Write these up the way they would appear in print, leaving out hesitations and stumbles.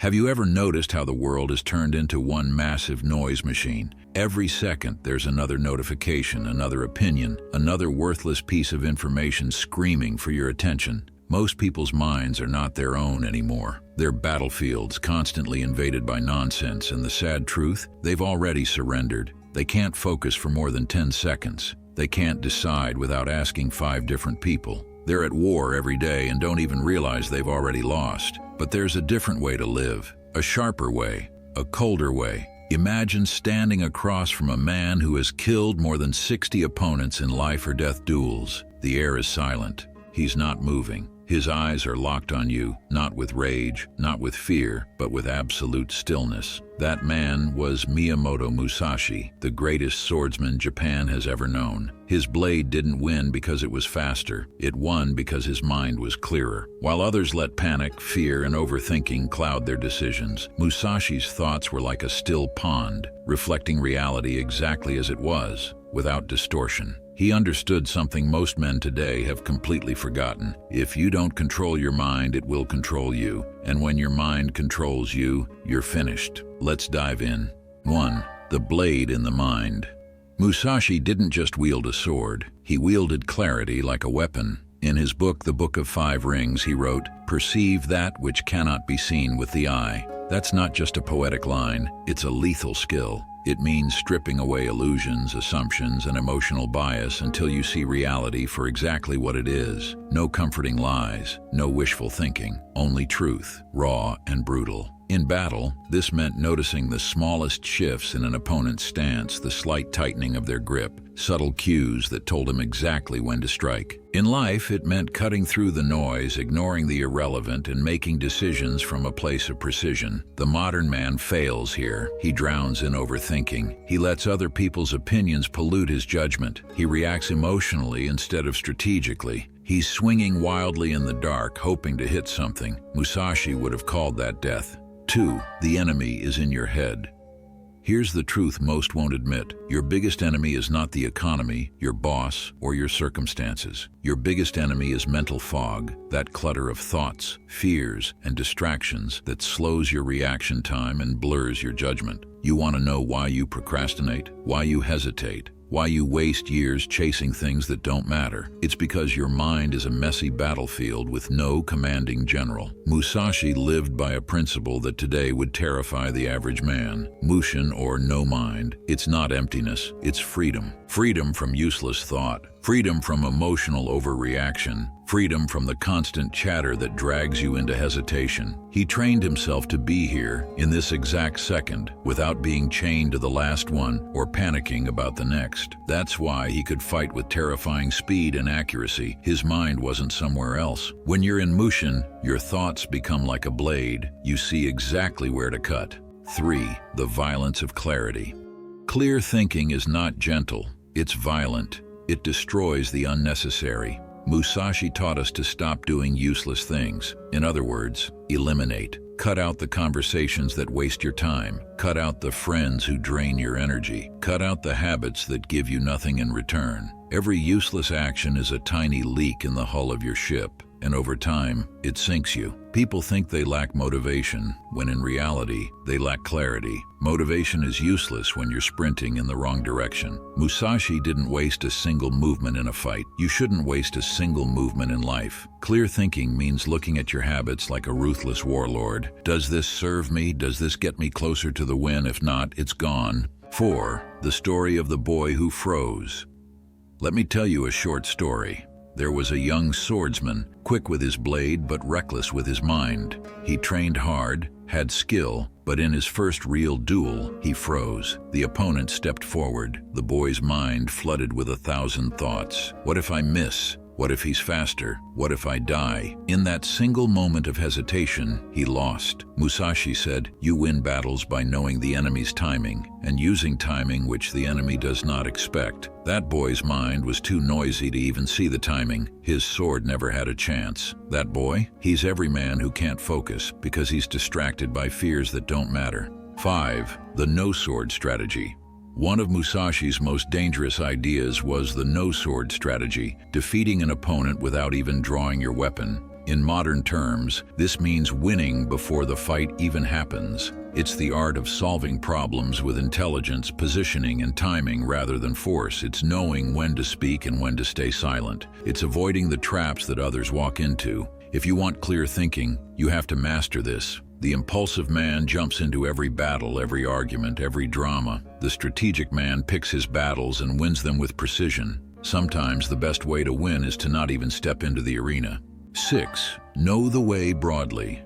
Have you ever noticed how the world is turned into one massive noise machine? Every second there's another notification, another opinion, another worthless piece of information screaming for your attention. Most people's minds are not their own anymore. They're battlefields constantly invaded by nonsense, and the sad truth, they've already surrendered. They can't focus for more than 10 seconds. They can't decide without asking 5 different people. They're at war every day and don't even realize they've already lost. But there's a different way to live, a sharper way, a colder way. Imagine standing across from a man who has killed more than 60 opponents in life or death duels. The air is silent. He's not moving. His eyes are locked on you, not with rage, not with fear, but with absolute stillness. That man was Miyamoto Musashi, the greatest swordsman Japan has ever known. His blade didn't win because it was faster. It won because his mind was clearer. While others let panic, fear, and overthinking cloud their decisions, Musashi's thoughts were like a still pond, reflecting reality exactly as it was, without distortion. He understood something most men today have completely forgotten. If you don't control your mind, it will control you. And when your mind controls you, you're finished. Let's dive in. 1. The blade in the mind. Musashi didn't just wield a sword. He wielded clarity like a weapon. In his book, The Book of 5 Rings, he wrote, "Perceive that which cannot be seen with the eye." That's not just a poetic line, it's a lethal skill. It means stripping away illusions, assumptions, and emotional bias until you see reality for exactly what it is. No comforting lies, no wishful thinking, only truth, raw and brutal. In battle, this meant noticing the smallest shifts in an opponent's stance, the slight tightening of their grip, subtle cues that told him exactly when to strike. In life, it meant cutting through the noise, ignoring the irrelevant, and making decisions from a place of precision. The modern man fails here. He drowns in overthinking. He lets other people's opinions pollute his judgment. He reacts emotionally instead of strategically. He's swinging wildly in the dark, hoping to hit something. Musashi would have called that death. 2. The enemy is in your head. Here's the truth most won't admit. Your biggest enemy is not the economy, your boss, or your circumstances. Your biggest enemy is mental fog, that clutter of thoughts, fears, and distractions that slows your reaction time and blurs your judgment. You want to know why you procrastinate, why you hesitate, why you waste years chasing things that don't matter. It's because your mind is a messy battlefield with no commanding general. Musashi lived by a principle that today would terrify the average man. Mushin, or no mind. It's not emptiness, it's freedom. Freedom from useless thought. Freedom from emotional overreaction. Freedom from the constant chatter that drags you into hesitation. He trained himself to be here, in this exact second, without being chained to the last one or panicking about the next. That's why he could fight with terrifying speed and accuracy. His mind wasn't somewhere else. When you're in Mushin, your thoughts become like a blade. You see exactly where to cut. 3. The violence of clarity. Clear thinking is not gentle, it's violent. It destroys the unnecessary. Musashi taught us to stop doing useless things. In other words, eliminate. Cut out the conversations that waste your time. Cut out the friends who drain your energy. Cut out the habits that give you nothing in return. Every useless action is a tiny leak in the hull of your ship, and over time, it sinks you. People think they lack motivation, when in reality, they lack clarity. Motivation is useless when you're sprinting in the wrong direction. Musashi didn't waste a single movement in a fight. You shouldn't waste a single movement in life. Clear thinking means looking at your habits like a ruthless warlord. Does this serve me? Does this get me closer to the win? If not, it's gone. 4. The story of the boy who froze. Let me tell you a short story. There was a young swordsman, quick with his blade but reckless with his mind. He trained hard, had skill, but in his first real duel, he froze. The opponent stepped forward, the boy's mind flooded with 1,000 thoughts. What if I miss? What if he's faster? What if I die? In that single moment of hesitation, he lost. Musashi said, "You win battles by knowing the enemy's timing, and using timing which the enemy does not expect." That boy's mind was too noisy to even see the timing. His sword never had a chance. That boy? He's every man who can't focus because he's distracted by fears that don't matter. 5. The no-sword strategy. One of Musashi's most dangerous ideas was the no-sword strategy, defeating an opponent without even drawing your weapon. In modern terms, this means winning before the fight even happens. It's the art of solving problems with intelligence, positioning, and timing rather than force. It's knowing when to speak and when to stay silent. It's avoiding the traps that others walk into. If you want clear thinking, you have to master this. The impulsive man jumps into every battle, every argument, every drama. The strategic man picks his battles and wins them with precision. Sometimes the best way to win is to not even step into the arena. 6. Know the way broadly.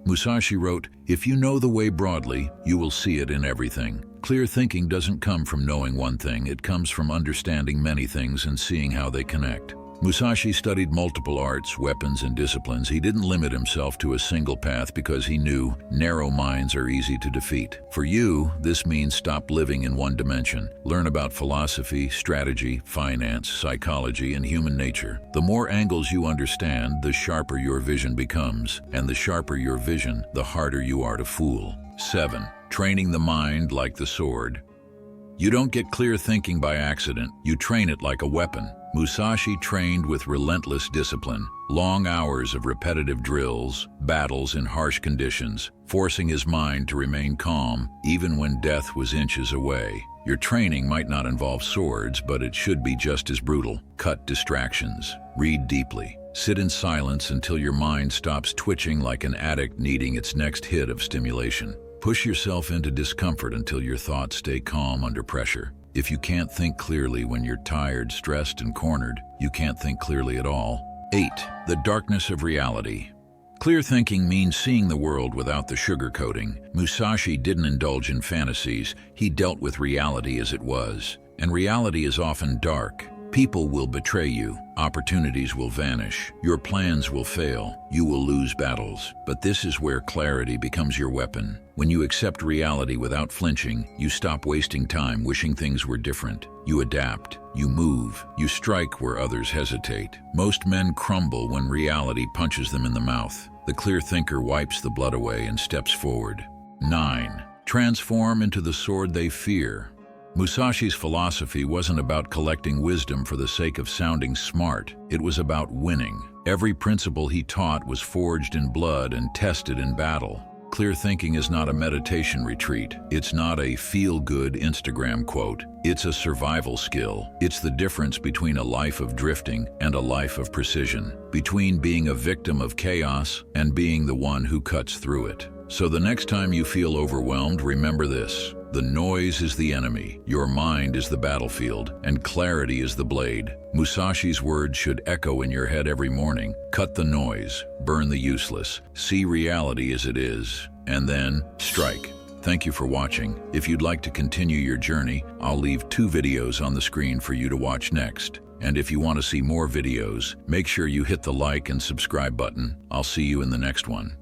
Musashi wrote, "If you know the way broadly, you will see it in everything." Clear thinking doesn't come from knowing one thing, it comes from understanding many things and seeing how they connect. Musashi studied multiple arts, weapons, and disciplines. He didn't limit himself to a single path because he knew narrow minds are easy to defeat. For you, this means stop living in one dimension. Learn about philosophy, strategy, finance, psychology, and human nature. The more angles you understand, the sharper your vision becomes. And the sharper your vision, the harder you are to fool. 7. Training the mind like the sword. You don't get clear thinking by accident. You train it like a weapon. Musashi trained with relentless discipline, long hours of repetitive drills, battles in harsh conditions, forcing his mind to remain calm even when death was inches away. Your training might not involve swords, but it should be just as brutal. Cut distractions. Read deeply. Sit in silence until your mind stops twitching like an addict needing its next hit of stimulation. Push yourself into discomfort until your thoughts stay calm under pressure. If you can't think clearly when you're tired, stressed, and cornered, you can't think clearly at all. 8. The darkness of reality. Clear thinking means seeing the world without the sugarcoating. Musashi didn't indulge in fantasies. He dealt with reality as it was. And reality is often dark. People will betray you. Opportunities will vanish. Your plans will fail. You will lose battles. But this is where clarity becomes your weapon. When you accept reality without flinching, you stop wasting time wishing things were different. You adapt. You move. You strike where others hesitate. Most men crumble when reality punches them in the mouth. The clear thinker wipes the blood away and steps forward. 9. Transform into the sword they fear. Musashi's philosophy wasn't about collecting wisdom for the sake of sounding smart. It was about winning. Every principle he taught was forged in blood and tested in battle. Clear thinking is not a meditation retreat. It's not a feel-good Instagram quote. It's a survival skill. It's the difference between a life of drifting and a life of precision, between being a victim of chaos and being the one who cuts through it. So the next time you feel overwhelmed, remember this. The noise is the enemy, your mind is the battlefield, and clarity is the blade. Musashi's words should echo in your head every morning. Cut the noise, burn the useless, see reality as it is, and then strike. Thank you for watching. If you'd like to continue your journey, I'll leave 2 videos on the screen for you to watch next. And if you want to see more videos, make sure you hit the like and subscribe button. I'll see you in the next one.